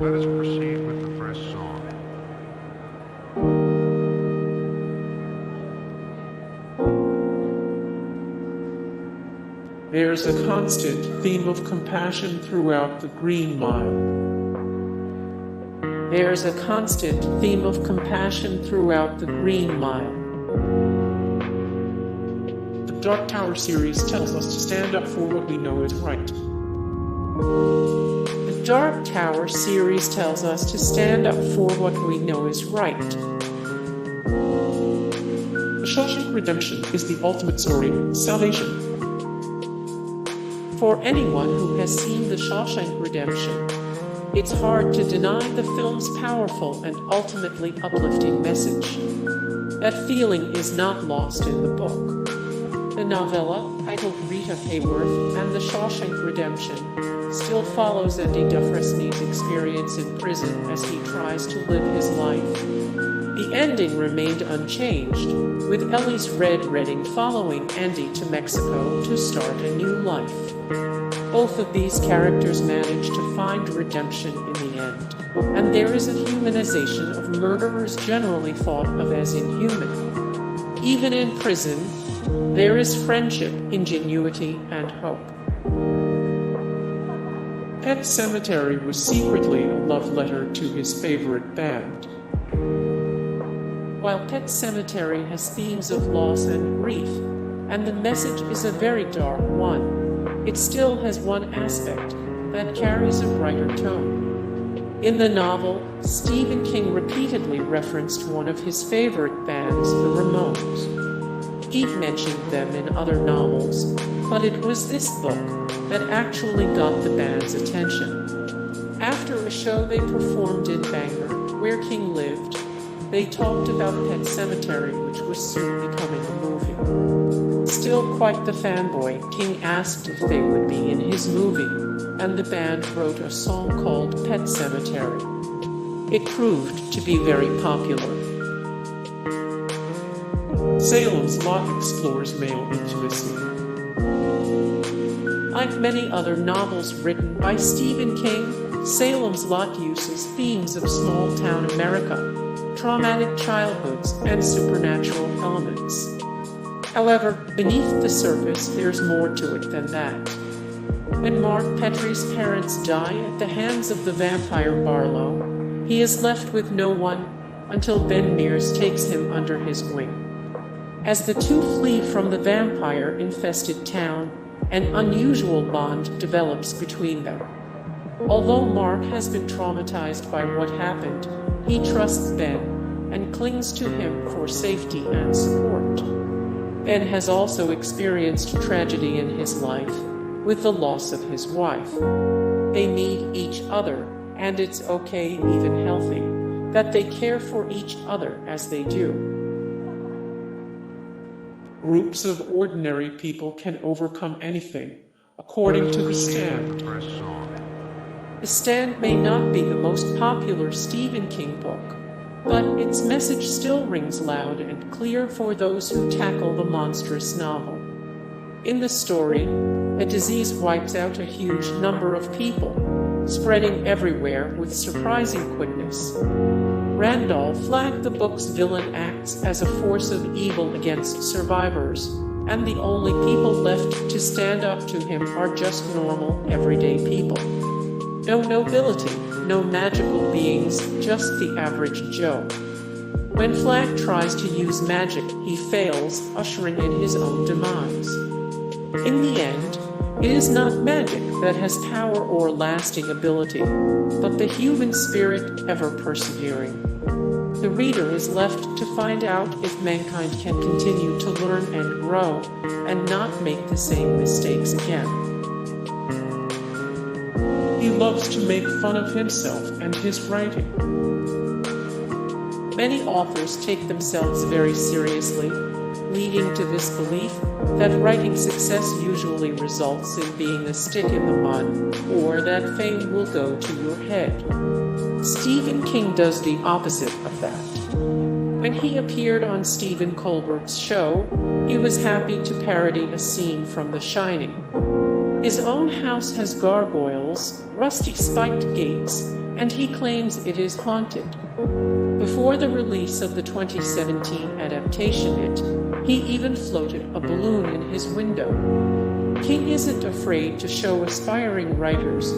Let us proceed with the first song. There's a constant theme of compassion throughout the Green Mile. There's a constant theme of compassion throughout the Green Mile. The Dark Tower series tells us to stand up for what we know is right. The Dark Tower series tells us to stand up for what we know is right. The Shawshank Redemption is the ultimate story of salvation. For anyone who has seen The Shawshank Redemption, it's hard to deny the film's powerful and ultimately uplifting message. That feeling is not lost in the book. The novella, titled Rita Hayworth and The Shawshank Redemption, still follows Andy Dufresne's experience in prison as he tries to live his life. The ending remained unchanged, with Ellie's Red Redding following Andy to Mexico to start a new life. Both of these characters manage to find redemption in the end, and there is a humanization of murderers generally thought of as inhuman. Even in prison, there is friendship, ingenuity, and hope. Pet Sematary was secretly a love letter to his favorite band. While Pet Sematary has themes of loss and grief, and the message is a very dark one, it still has one aspect that carries a brighter tone. In the novel, Stephen King repeatedly referenced one of his favorite bands, the Ramones. He'd mentioned them in other novels, but it was this book that actually got the band's attention. After a show they performed in Bangor, where King lived, they talked about Pet Sematary, which was soon becoming a movie. Still quite the fanboy, King asked if they would be in his movie, and the band wrote a song called Pet Sematary. It proved to be very popular. Salem's Lot explores male intimacy. Like many other novels written by Stephen King, Salem's Lot uses themes of small-town America, traumatic childhoods, and supernatural elements. However, beneath the surface, there's more to it than that. When Mark Petrie's parents die at the hands of the vampire Barlow, he is left with no one until Ben Mears takes him under his wing. As the two flee from the vampire-infested town, an unusual bond develops between them. Although Mark has been traumatized by what happened, he trusts Ben and clings to him for safety and support. Ben has also experienced tragedy in his life, with the loss of his wife. They need each other, and it's okay, even healthy, that they care for each other as they do. Groups of ordinary people can overcome anything, according to The Stand. The Stand may not be the most popular Stephen King book, but its message still rings loud and clear for those who tackle the monstrous novel. In the story, a disease wipes out a huge number of people, spreading everywhere with surprising quickness. Randolph Flagg, the book's villain, acts as a force of evil against survivors, and the only people left to stand up to him are just normal, everyday people. No nobility, no magical beings, just the average Joe. When Flagg tries to use magic, he fails, ushering in his own demise. In the end, it is not magic that has power or lasting ability, but the human spirit ever persevering. The reader is left to find out if mankind can continue to learn and grow, and not make the same mistakes again. He loves to make fun of himself and his writing. Many authors take themselves very seriously, leading to this belief that writing success usually results in being a stick in the mud, or that fame will go to your head. Stephen King does the opposite of that. When he appeared on Stephen Colbert's show, he was happy to parody a scene from The Shining. His own house has gargoyles, rusty spiked gates, and he claims it is haunted. Before the release of the 2017 adaptation he even floated a balloon in his window. King isn't afraid to show aspiring writers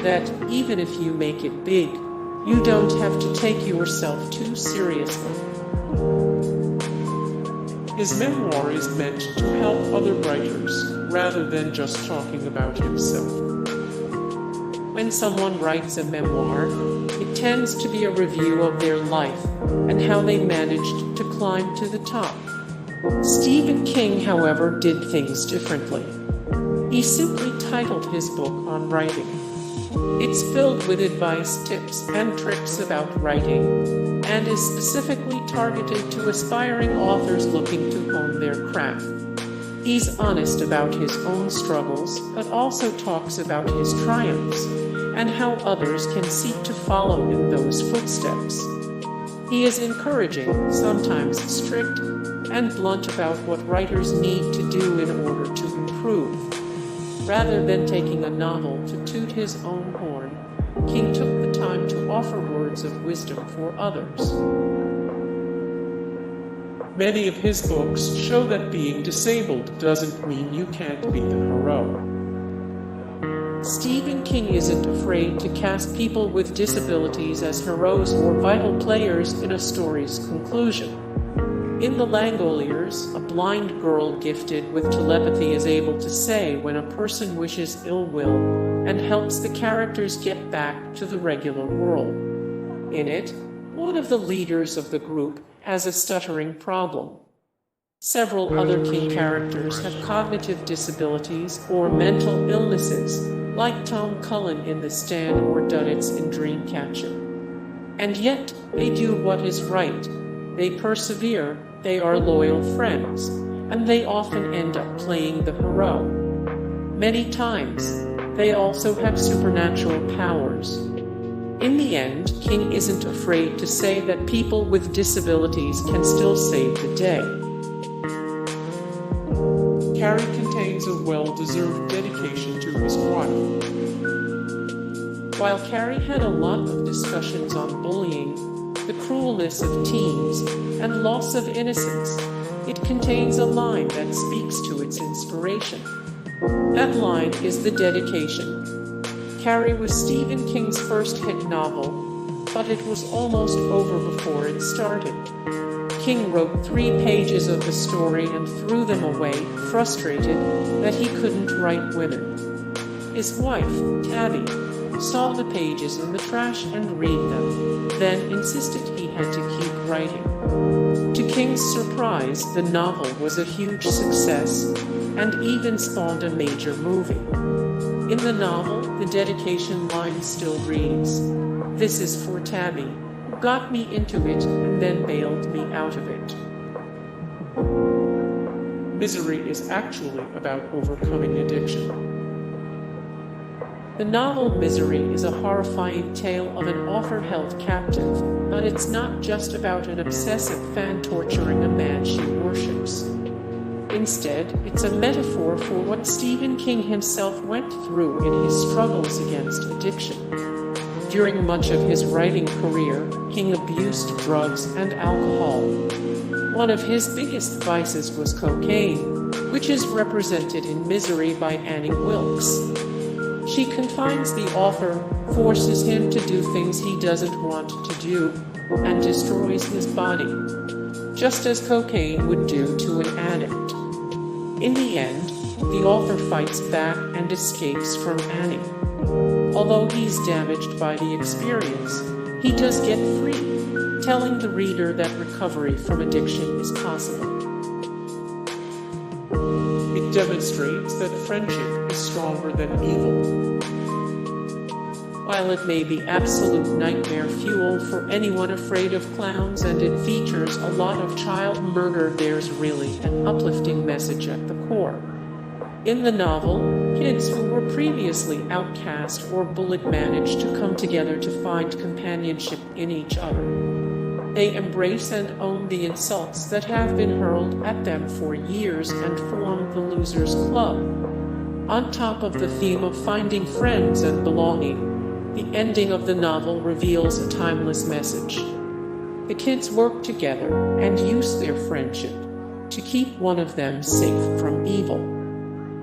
that even if you make it big, you don't have to take yourself too seriously. His memoir is meant to help other writers, rather than just talking about himself. When someone writes a memoir, it tends to be a review of their life and how they managed to climb to the top. Stephen King, however, did things differently. He simply titled his book on writing. It's filled with advice, tips, and tricks about writing, and is specifically targeted to aspiring authors looking to hone their craft. He's honest about his own struggles, but also talks about his triumphs, and how others can seek to follow in those footsteps. He is encouraging, sometimes strict, and blunt about what writers need to do in order to improve. Rather than taking a novel to toot his own horn, King took the time to offer words of wisdom for others. Many of his books show that being disabled doesn't mean you can't be the hero. Stephen King isn't afraid to cast people with disabilities as heroes or vital players in a story's conclusion. In The Langoliers, a blind girl gifted with telepathy is able to say when a person wishes ill will and helps the characters get back to the regular world. In it, one of the leaders of the group has a stuttering problem. Several other King characters have cognitive disabilities or mental illnesses, like Tom Cullen in The Stand or Duddits in Dreamcatcher. And yet, they do what is right. They persevere, they are loyal friends, and they often end up playing the hero. Many times, they also have supernatural powers. In the end, King isn't afraid to say that people with disabilities can still save the day. Carrie contains a well-deserved dedication to his wife. While Carrie had a lot of discussions on bullying, the cruelness of teens, and loss of innocence, it contains a line that speaks to its inspiration. That line is the dedication. Carrie was Stephen King's first hit novel, but it was almost over before it started. King wrote 3 pages of the story and threw them away, frustrated that he couldn't write women. His wife, Tabby, saw the pages in the trash and read them, then insisted he had to keep writing. To King's surprise, the novel was a huge success and even spawned a major movie. In the novel, the dedication line still reads, "This is for Tabby, who got me into it and then bailed me out of it." Misery is actually about overcoming addiction. The novel Misery is a horrifying tale of an author held captive, but it's not just about an obsessive fan torturing a man she worships. Instead, it's a metaphor for what Stephen King himself went through in his struggles against addiction. During much of his writing career, King abused drugs and alcohol. One of his biggest vices was cocaine, which is represented in Misery by Annie Wilkes. She confines the author, forces him to do things he doesn't want to do, and destroys his body, just as cocaine would do to an addict. In the end, the author fights back and escapes from Annie. Although he's damaged by the experience, he does get free, telling the reader that recovery from addiction is possible. It demonstrates that friendship is stronger than evil. While it may be absolute nightmare fuel for anyone afraid of clowns and it features a lot of child murder, there's really an uplifting message at the core. In the novel, kids who were previously outcast or bullied manage to come together to find companionship in each other. They embrace and own the insults that have been hurled at them for years and form the Losers Club. On top of the theme of finding friends and belonging, The ending of the novel reveals a timeless message. The kids work together and use their friendship to keep one of them safe from evil.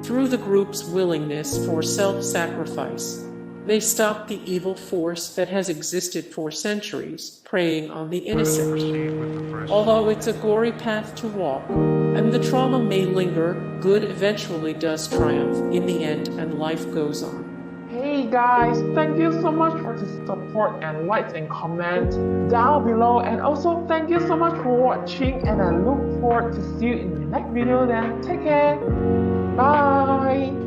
Through the group's willingness for self-sacrifice, they stop the evil force that has existed for centuries, preying on the innocent. Proceed with the press Although song. it's a gory path to walk, and the trauma may linger, good eventually does triumph in the end and life goes on. Hey guys, thank you so much for the support and likes and comments down below, and also thank you so much for watching, and I look forward to see you in the next video. Then take care, bye.